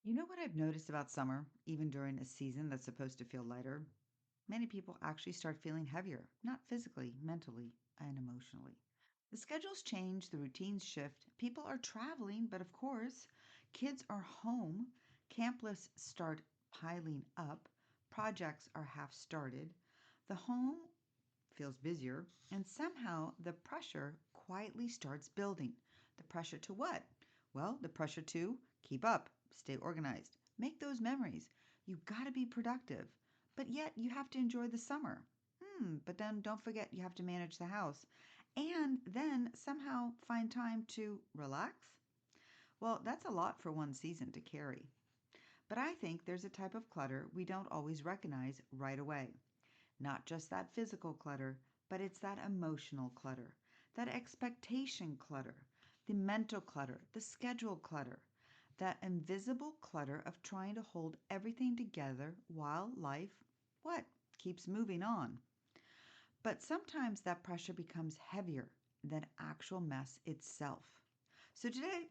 You know what I've noticed about summer, even during a season that's supposed to feel lighter? Many people actually start feeling heavier, not physically, mentally, and emotionally. The schedules change, the routines shift, people are traveling, but of course, kids are home, camp lists start piling up, projects are half started, the home feels busier, and somehow the pressure quietly starts building. The pressure to what? Well, the pressure to keep up, stay organized, make those memories. You gotta be productive, but yet you have to enjoy the summer. But then don't forget you have to manage the house and then somehow find time to relax. Well, that's a lot for one season to carry. But I think there's a type of clutter we don't always recognize right away. Not just that physical clutter, but it's that emotional clutter, that expectation clutter, the mental clutter, the schedule clutter, that invisible clutter of trying to hold everything together while life, what, keeps moving on. But sometimes that pressure becomes heavier than actual mess itself. So today,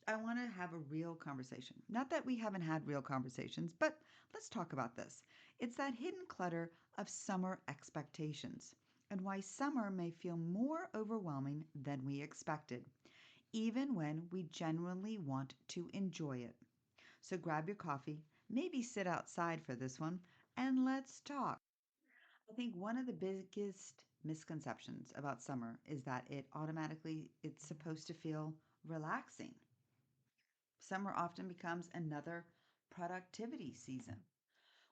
I want to have a real conversation. Not that we haven't had real conversations, but let's talk about this. It's that hidden clutter of summer expectations and why summer may feel more overwhelming than we expected, even when we genuinely want to enjoy it. So grab your coffee, maybe sit outside for this one, and let's talk. I think one of the biggest misconceptions about summer is that it's supposed to feel relaxing. Summer often becomes another productivity season.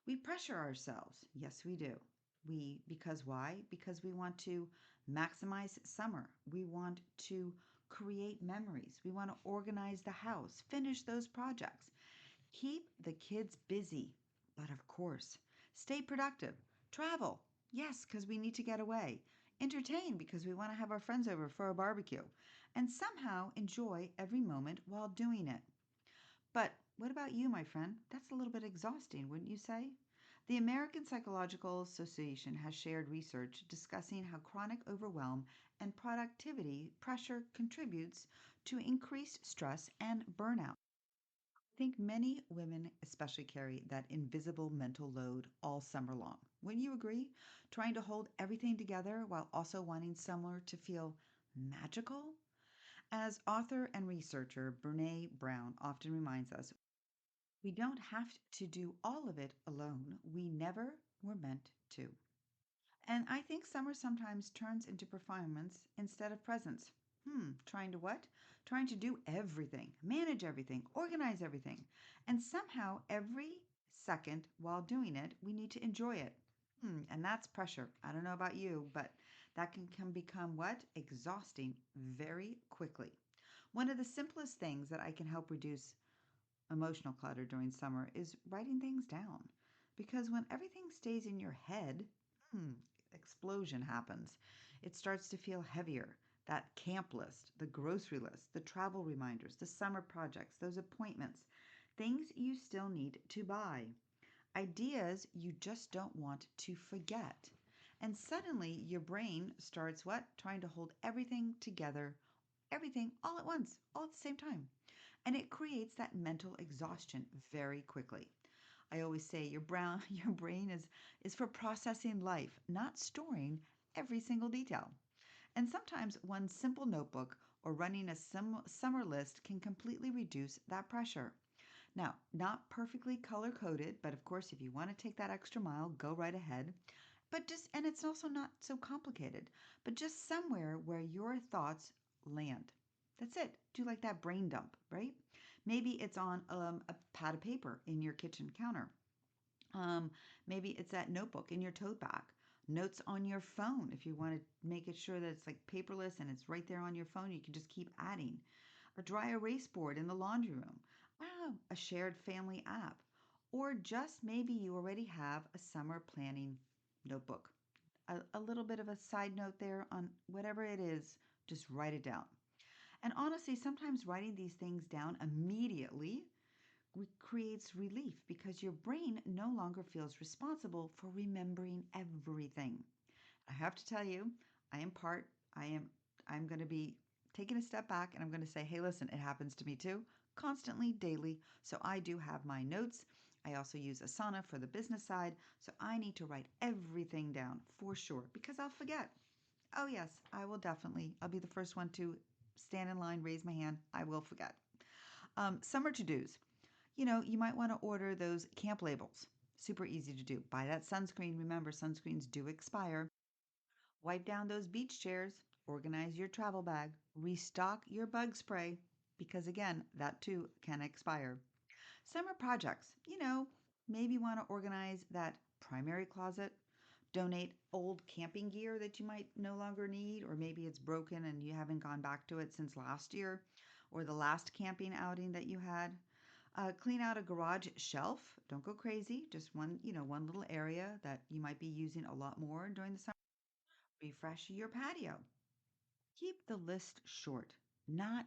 We pressure ourselves. Yes, we do. Because why? Because we want to maximize summer. We want to create memories. We want to organize the house, finish those projects, keep the kids busy. But of course, stay productive. Travel. Yes, because we need to get away. Entertain because we want to have our friends over for a barbecue. And somehow enjoy every moment while doing it. But what about you, my friend? That's a little bit exhausting, wouldn't you say? The American Psychological Association has shared research discussing how chronic overwhelm and productivity pressure contributes to increased stress and burnout. I think many women especially carry that invisible mental load all summer long. Wouldn't you agree? Trying to hold everything together while also wanting summer to feel magical? As author and researcher Brene Brown often reminds us, we don't have to do all of it alone. We never were meant to. And I think summer sometimes turns into performance instead of presence. Trying to what? Trying to do everything, manage everything, organize everything. And somehow every second while doing it, we need to enjoy it. And that's pressure. I don't know about you, but that can become what? Exhausting very quickly. One of the simplest things that I can help reduce emotional clutter during summer is writing things down. Because when everything stays in your head, hmm, explosion happens. It starts to feel heavier. That camp list, the grocery list, the travel reminders, the summer projects, those appointments, things you still need to buy, ideas you just don't want to forget. And suddenly your brain starts what? Trying to hold everything together, everything all at once, all at the same time. And it creates that mental exhaustion very quickly. I always say your brain is for processing life, not storing every single detail. And sometimes one simple notebook or running a summer list can completely reduce that pressure. Now, not perfectly color coded, but of course, if you want to take that extra mile, go right ahead. And it's also not so complicated, but just somewhere where your thoughts land. That's it. Do like that brain dump, right? Maybe it's on a pad of paper in your kitchen counter. Um, Maybe it's that notebook in your tote bag. Notes on your phone if you want to make it sure that it's like paperless and it's right there on your phone. You can just keep adding. A dry erase board in the laundry room. Wow, a shared family app. Or just maybe you already have a summer planning notebook. A little bit of a side note there on whatever it is, just write it down. And honestly, sometimes writing these things down immediately creates relief because your brain no longer feels responsible for remembering everything. I have to tell you, I am part, I am, I'm going to be taking a step back and I'm going to say, hey, listen, it happens to me too. constantly, daily. So I do have my notes. I also use Asana for the business side. So I need to write everything down for sure because I'll forget. Oh, yes, I will definitely. I'll be the first one to stand in line, raise my hand. I will forget. Summer to dos. You might want to order those camp labels. Super easy to do. Buy that sunscreen. Remember, sunscreens do expire. Wipe down those beach chairs. Organize your travel bag. Restock your bug spray because, again, that too can expire. Summer projects. Maybe want to organize that primary closet. Donate old camping gear that you might no longer need, or maybe it's broken and you haven't gone back to it since last year or the last camping outing that you had. Clean out a garage shelf. Don't go crazy. Just one little area that you might be using a lot more during the summer. Refresh your patio. Keep the list short, not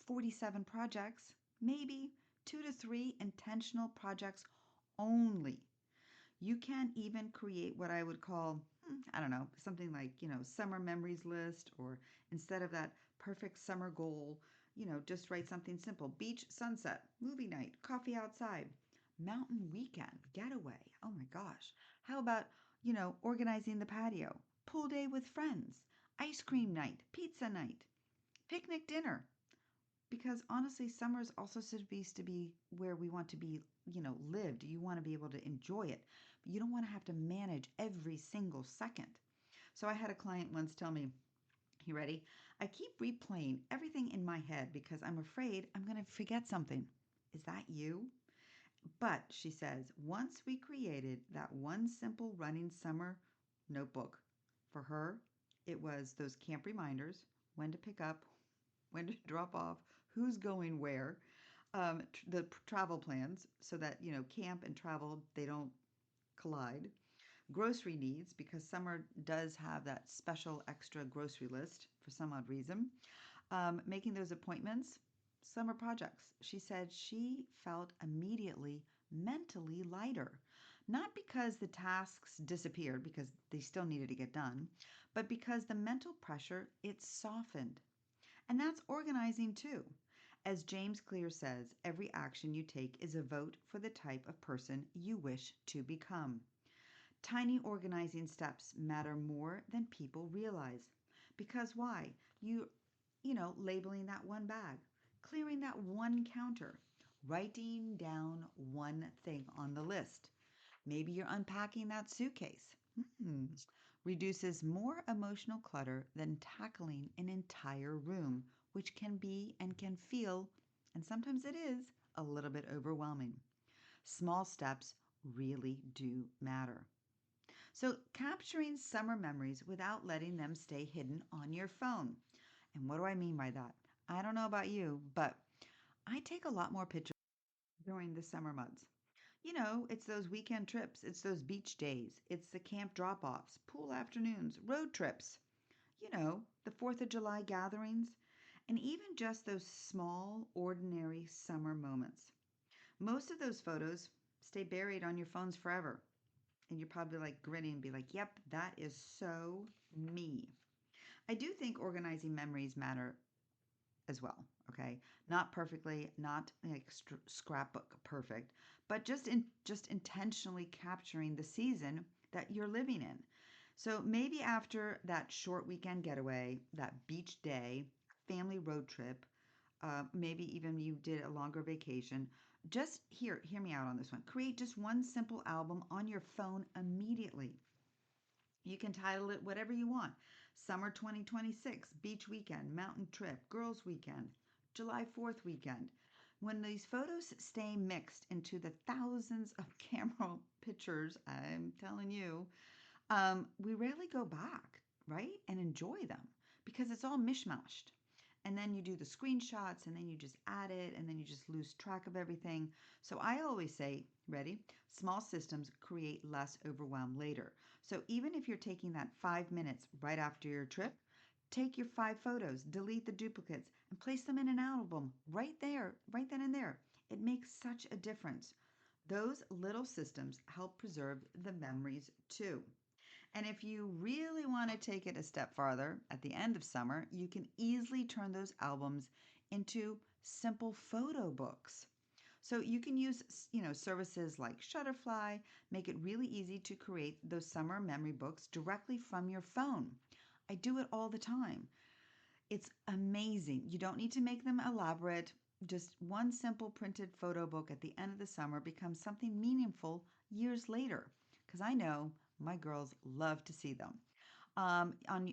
47 projects, maybe 2 to 3 intentional projects only. You can even create what I would call, I don't know, something like, summer memories list, or instead of that perfect summer goal, just write something simple: beach, sunset, movie night, coffee outside, mountain weekend, getaway. Oh my gosh. How about, organizing the patio, pool day with friends, ice cream night, pizza night, picnic dinner? Because honestly, summer is also supposed to be where we want to be, lived. You want to be able to enjoy it, but you don't want to have to manage every single second. So I had a client once tell me, you ready? I keep replaying everything in my head because I'm afraid I'm going to forget something. Is that you? But she says, once we created that one simple running summer notebook, for her, it was those camp reminders: when to pick up, when to drop off, who's going where, the travel plans so that, camp and travel, they don't collide. Grocery needs, because summer does have that special extra grocery list for some odd reason. Making those appointments. Summer projects. She said she felt immediately mentally lighter, not because the tasks disappeared, because they still needed to get done, but because the mental pressure, it softened. And that's organizing too. As James Clear says, every action you take is a vote for the type of person you wish to become. Tiny organizing steps matter more than people realize. Because why? Labeling that one bag, clearing that one counter, writing down one thing on the list. Maybe you're unpacking that suitcase. Reduces more emotional clutter than tackling an entire room, which can be and can feel, and sometimes it is, a little bit overwhelming. Small steps really do matter. So, capturing summer memories without letting them stay hidden on your phone. And what do I mean by that? I don't know about you, but I take a lot more pictures during the summer months. It's those weekend trips, it's those beach days, it's the camp drop offs, pool afternoons, road trips, the 4th of July gatherings, and even just those small, ordinary summer moments. Most of those photos stay buried on your phones forever. And you're probably like grinning and be like, yep, that is so me. I do think organizing memories matter as well. Okay, not perfectly, not like scrapbook perfect, but just intentionally capturing the season that you're living in. So maybe after that short weekend getaway, that beach day, family road trip, maybe even you did a longer vacation. Just hear me out on this one. Create just one simple album on your phone immediately. You can title it whatever you want: Summer 2026, Beach Weekend, Mountain Trip, Girls Weekend, July 4th Weekend. When these photos stay mixed into the thousands of camera pictures, I'm telling you, we rarely go back, right? And enjoy them because it's all mishmashed. And then you do the screenshots and then you just add it and then you just lose track of everything. So I always say, ready? Small systems create less overwhelm later. So even if you're taking that 5 minutes right after your trip, take your 5 photos, delete the duplicates, and place them in an album right there, right then and there. It makes such a difference. Those little systems help preserve the memories too. And if you really want to take it a step farther, at the end of summer, you can easily turn those albums into simple photo books. So you can use, services like Shutterfly, make it really easy to create those summer memory books directly from your phone. I do it all the time. It's amazing. You don't need to make them elaborate. Just one simple printed photo book at the end of the summer becomes something meaningful years later. Because I know my girls love to see them.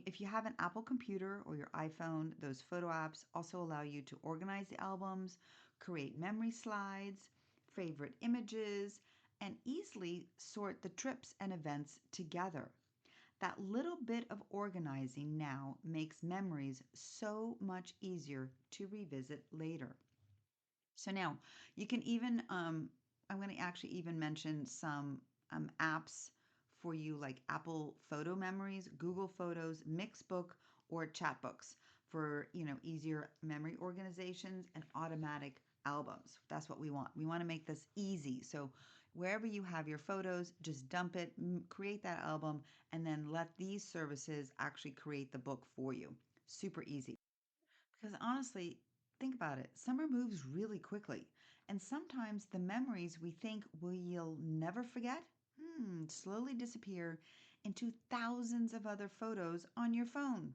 If you have an Apple computer or your iPhone, those photo apps also allow you to organize the albums, create memory slides, favorite images, and easily sort the trips and events together. That little bit of organizing now makes memories so much easier to revisit later. So now you can even, I'm going to actually even mention some apps for you like Apple Photo Memories, Google Photos, Mixbook, or Chatbooks for, easier memory organizations and automatic albums. That's what we want. We want to make this easy. So wherever you have your photos, just dump it, create that album, and then let these services actually create the book for you. Super easy. Because honestly, think about it. Summer moves really quickly, and sometimes the memories we think we'll never forget slowly disappear into thousands of other photos on your phone.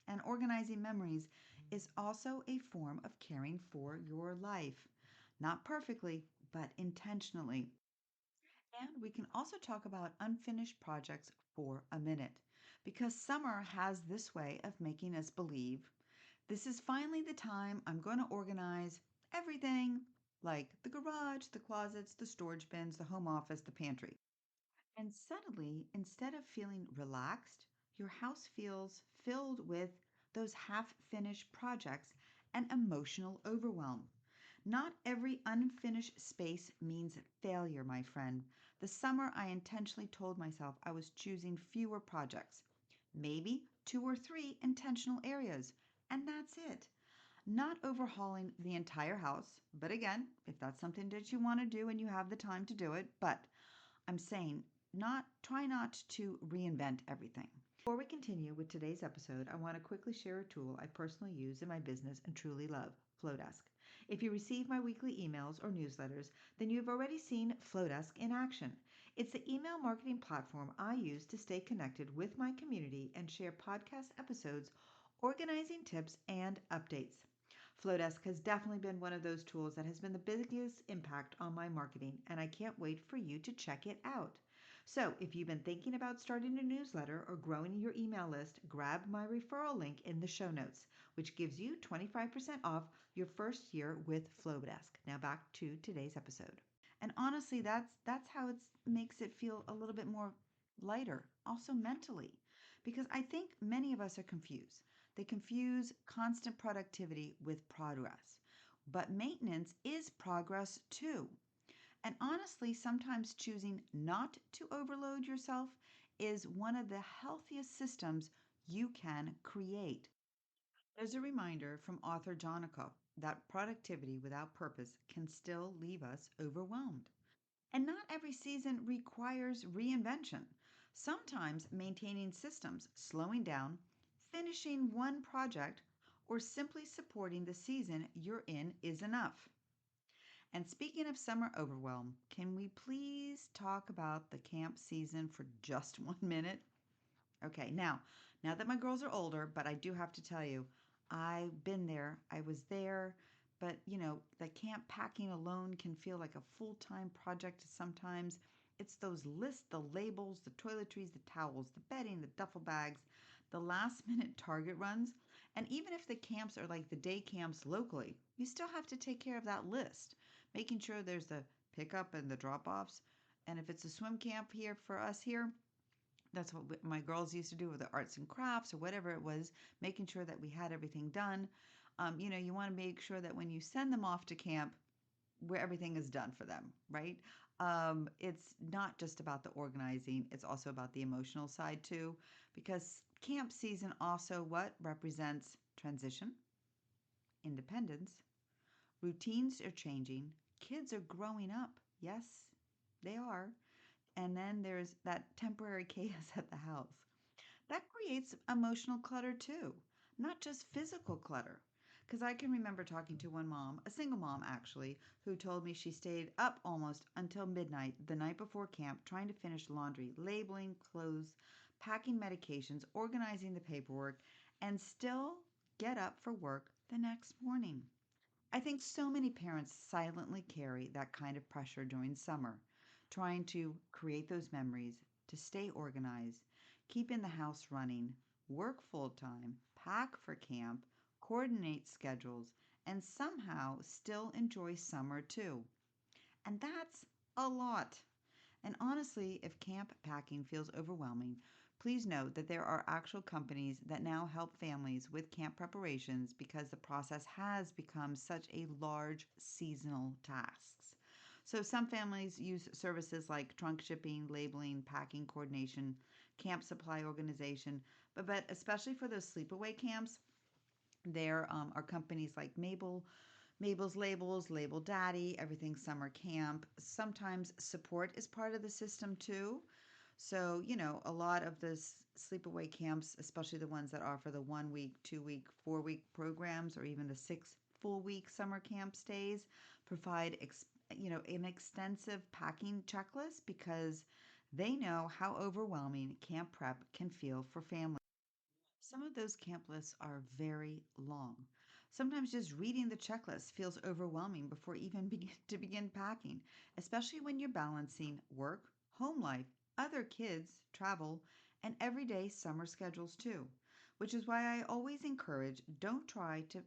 And organizing memories is also a form of caring for your life. Not perfectly, but intentionally. And we can also talk about unfinished projects for a minute, because summer has this way of making us believe this is finally the time I'm going to organize everything like the garage, the closets, the storage bins, the home office, the pantry. And suddenly, instead of feeling relaxed, your house feels filled with those half finished projects and emotional overwhelm. Not every unfinished space means failure, my friend. The summer, I intentionally told myself I was choosing fewer projects, maybe two or three intentional areas, and that's it. Not overhauling the entire house, but again, if that's something that you want to do and you have the time to do it, but I'm saying try not to reinvent everything. Before we continue with today's episode, I want to quickly share a tool I personally use in my business and truly love, Flowdesk. If you receive my weekly emails or newsletters, then you've already seen Flowdesk in action. It's the email marketing platform I use to stay connected with my community and share podcast episodes, organizing tips, and updates. Flowdesk has definitely been one of those tools that has been the biggest impact on my marketing, and I can't wait for you to check it out. So, if you've been thinking about starting a newsletter or growing your email list, grab my referral link in the show notes, which gives you 25% off your first year with Flowdesk. Now back to today's episode. And honestly, that's how it makes it feel a little bit more lighter, also mentally, because I think many of us are confused. They confuse constant productivity with progress. But maintenance is progress too. And honestly, sometimes choosing not to overload yourself is one of the healthiest systems you can create. There's a reminder from author Jonica that productivity without purpose can still leave us overwhelmed. And not every season requires reinvention. Sometimes maintaining systems, slowing down, finishing one project, or simply supporting the season you're in is enough. And speaking of summer overwhelm, can we please talk about the camp season for just 1 minute? Okay, now that my girls are older, but I do have to tell you, I've been there. I was there, but the camp packing alone can feel like a full-time project sometimes. It's those lists, the labels, the toiletries, the towels, the bedding, the duffel bags, the last minute Target runs. And even if the camps are like the day camps locally, you still have to take care of that list, making sure there's the pickup and the drop offs. And if it's a swim camp here for us here, that's what my girls used to do with the arts and crafts or whatever it was, making sure that we had everything done. You want to make sure that when you send them off to camp, where everything is done for them, right? It's not just about the organizing, it's also about the emotional side too, because camp season also what represents transition, independence, routines are changing, kids are growing up. Yes, they are. And then there's that temporary chaos at the house. That creates emotional clutter too, not just physical clutter. Because I can remember talking to one mom, a single mom actually, who told me she stayed up almost until midnight the night before camp trying to finish laundry, labeling clothes, packing medications, organizing the paperwork, and still get up for work the next morning. I think so many parents silently carry that kind of pressure during summer, trying to create those memories, to stay organized, keep in the house running, work full time, pack for camp, coordinate schedules, and somehow still enjoy summer too. And that's a lot. And honestly, if camp packing feels overwhelming, please note that there are actual companies that now help families with camp preparations because the process has become such a large seasonal task. So some families use services like trunk shipping, labeling, packing coordination, camp supply organization, but especially for those sleepaway camps, there are companies like Mabel's Labels, Label Daddy, Everything Summer Camp. Sometimes support is part of the system too. So, a lot of the sleepaway camps, especially the ones that offer the 1 week, 2 week, 4 week programs, or even the 6 full week summer camp stays, provide, an extensive packing checklist because they know how overwhelming camp prep can feel for families. Some of those camp lists are very long. Sometimes just reading the checklist feels overwhelming before even begin packing, especially when you're balancing work, home life, other kids, travel, and everyday summer schedules too. Which is why I always encourage don't try to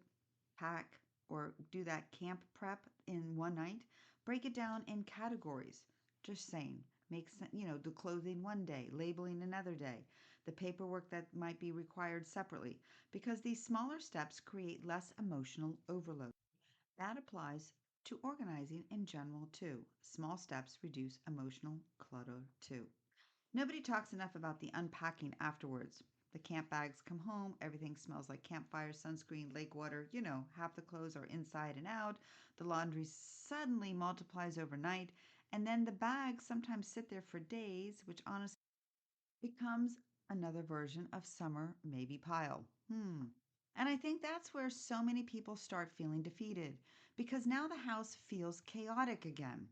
pack or do that camp prep in one night. Break it down in categories. Just saying. Make the clothing one day, labeling another day, the paperwork that might be required separately, because these smaller steps create less emotional overload. That applies to organizing in general too. Small steps reduce emotional clutter too. Nobody talks enough about the unpacking afterwards. The camp bags come home, everything smells like campfire, sunscreen, lake water. Half the clothes are inside and out. The laundry suddenly multiplies overnight, and then the bags sometimes sit there for days, which honestly becomes another version of summer maybe pile. And I think that's where so many people start feeling defeated because now the house feels chaotic again.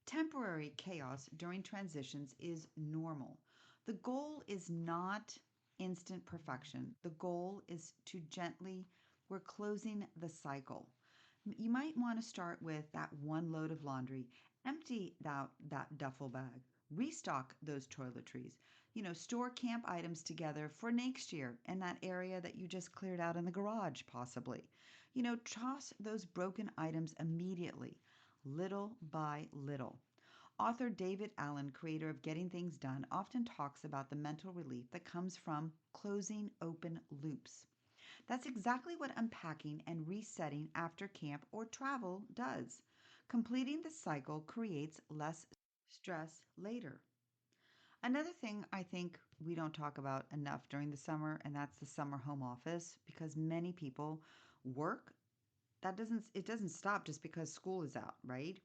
Temporary chaos during transitions is normal. The goal is not instant perfection. The goal is to gently, we're closing the cycle. You might want to start with that one load of laundry, empty that duffel bag, restock those toiletries, store camp items together for next year in that area that you just cleared out in the garage, possibly. Toss those broken items immediately, little by little. Author David Allen, creator of Getting Things Done, often talks about the mental relief that comes from closing open loops. That's exactly what unpacking and resetting after camp or travel does. Completing the cycle creates less stress later. Another thing I think we don't talk about enough during the summer, and that's the summer home office, because many people work it doesn't stop just because school is out, right?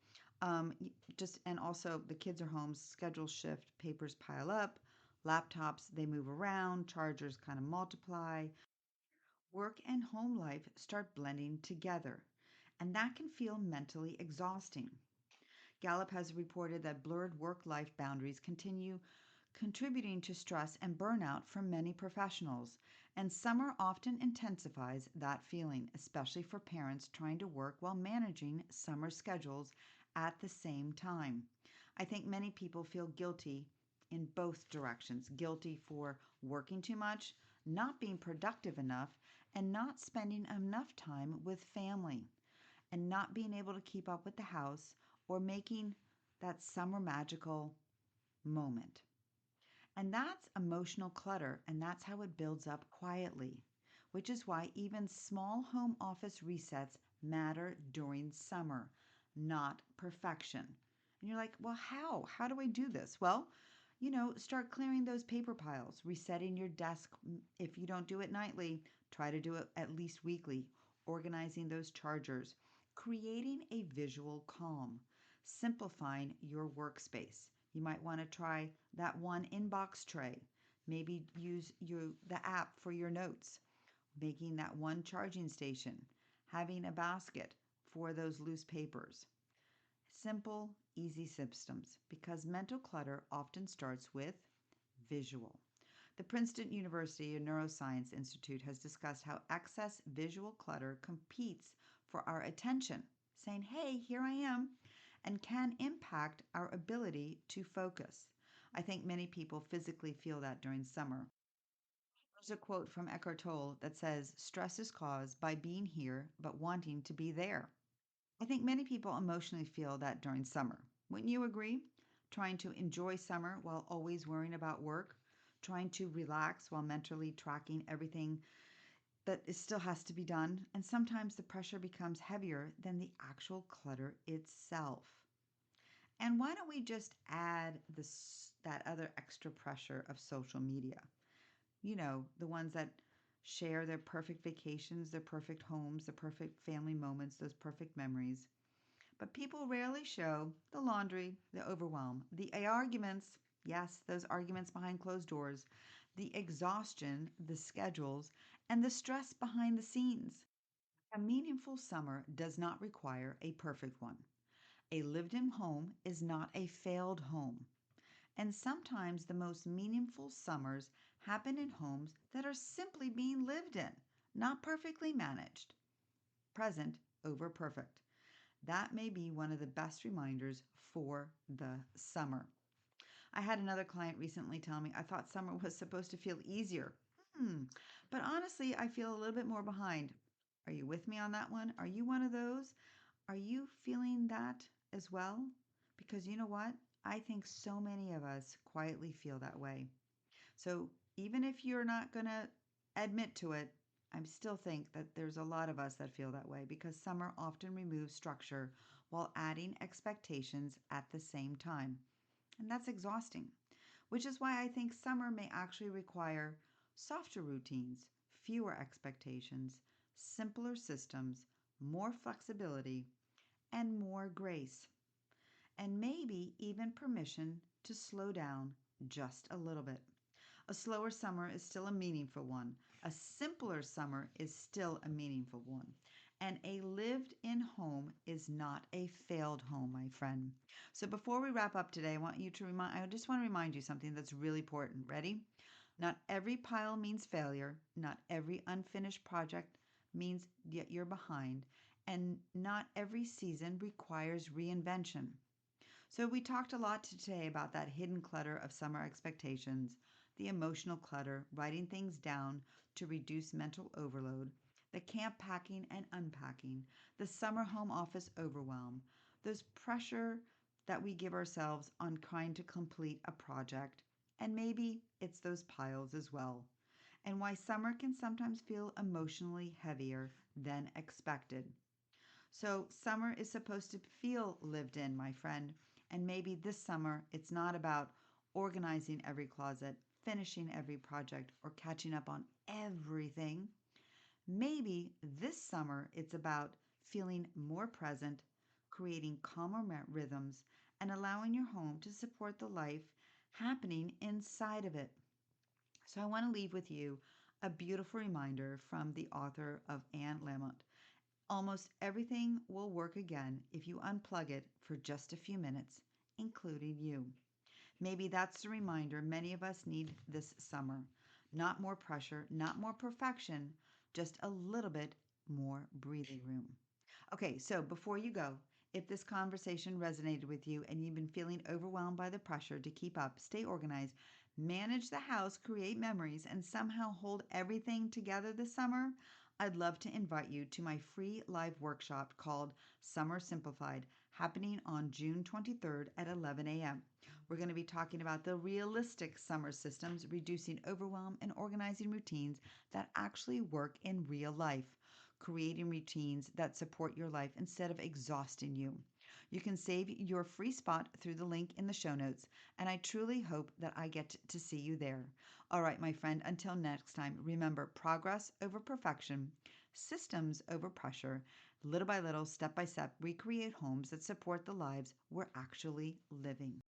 Just and also the kids are home, schedules shift, papers pile up, laptops they move around, chargers kind of multiply. Work and home life start blending together, and that can feel mentally exhausting. Gallup has reported that blurred work life boundaries continue contributing to stress and burnout for many professionals, and summer often intensifies that feeling, especially for parents trying to work while managing summer schedules at the same time. I think many people feel guilty in both directions, guilty for working too much, not being productive enough, and not spending enough time with family, and not being able to keep up with the house or making that summer magical moment. And that's emotional clutter, and that's how it builds up quietly, which is why even small home office resets matter during summer, not perfection. And you're like, well, how? How do I do this? Well, start clearing those paper piles, resetting your desk. If you don't do it nightly, try to do it at least weekly, organizing those chargers, creating a visual calm, simplifying your workspace. You might want to try that one inbox tray. Maybe use the app for your notes, making that one charging station. having a basket for those loose papers. Simple, easy systems because mental clutter often starts with visual. The Princeton University Neuroscience Institute has discussed how excess visual clutter competes for our attention, saying, hey, here I am, and can impact our ability to focus. I think many people physically feel that during summer. There's a quote from Eckhart Tolle that says, stress is caused by being here but wanting to be there. I think many people emotionally feel that during summer. Wouldn't you agree? Trying to enjoy summer while always worrying about work, trying to relax while mentally tracking everything that still has to be done, and sometimes the pressure becomes heavier than the actual clutter itself. And why don't we just add that other extra pressure of social media? The ones that share their perfect vacations, their perfect homes, their perfect family moments, those perfect memories. But people rarely show the laundry, the overwhelm, the arguments, yes, those arguments behind closed doors, the exhaustion, the schedules, and the stress behind the scenes. A meaningful summer does not require a perfect one. A lived in home is not a failed home. And sometimes the most meaningful summers happen in homes that are simply being lived in, not perfectly managed. Present over perfect. That may be one of the best reminders for the summer. I had another client recently tell me I thought summer was supposed to feel easier. Hmm. But honestly, I feel a little bit more behind. Are you with me on that one? Are you one of those? Are you feeling that as well? Because you know what? I think so many of us quietly feel that way. So even if you're not going to admit to it, I still think that there's a lot of us that feel that way because summer often removes structure while adding expectations at the same time. And that's exhausting, which is why I think summer may actually require softer routines, fewer expectations, simpler systems, more flexibility, and more grace. And maybe even permission to slow down just a little bit. A slower summer is still a meaningful one. A simpler summer is still a meaningful one. And a lived in home is not a failed home, my friend. So before we wrap up today, I just want to remind you something that's really important. Ready? Not every pile means failure. Not every unfinished project means yet you're behind. And not every season requires reinvention. So, we talked a lot today about that hidden clutter of summer expectations, the emotional clutter, writing things down to reduce mental overload, the camp packing and unpacking, the summer home office overwhelm, those pressure that we give ourselves on trying to complete a project, and maybe it's those piles as well, and why summer can sometimes feel emotionally heavier than expected. So, summer is supposed to feel lived in, my friend. And maybe this summer, it's not about organizing every closet, finishing every project, or catching up on everything. Maybe this summer, it's about feeling more present, creating calmer rhythms, and allowing your home to support the life happening inside of it. So, I want to leave with you a beautiful reminder from the author of Anne Lamott. Almost everything will work again if you unplug it for just a few minutes, including you. Maybe that's the reminder many of us need this summer. Not more pressure, not more perfection, just a little bit more breathing room. Okay, so before you go, if this conversation resonated with you and you've been feeling overwhelmed by the pressure to keep up, stay organized, manage the house, create memories, and somehow hold everything together this summer, I'd love to invite you to my free live workshop called Summer Simplified, happening on June 23rd at 11 a.m. We're going to be talking about the realistic summer systems, reducing overwhelm, and organizing routines that actually work in real life, creating routines that support your life instead of exhausting you. You can save your free spot through the link in the show notes, and I truly hope that I get to see you there. All right, my friend, until next time, remember progress over perfection, systems over pressure, little by little, step by step, recreate homes that support the lives we're actually living.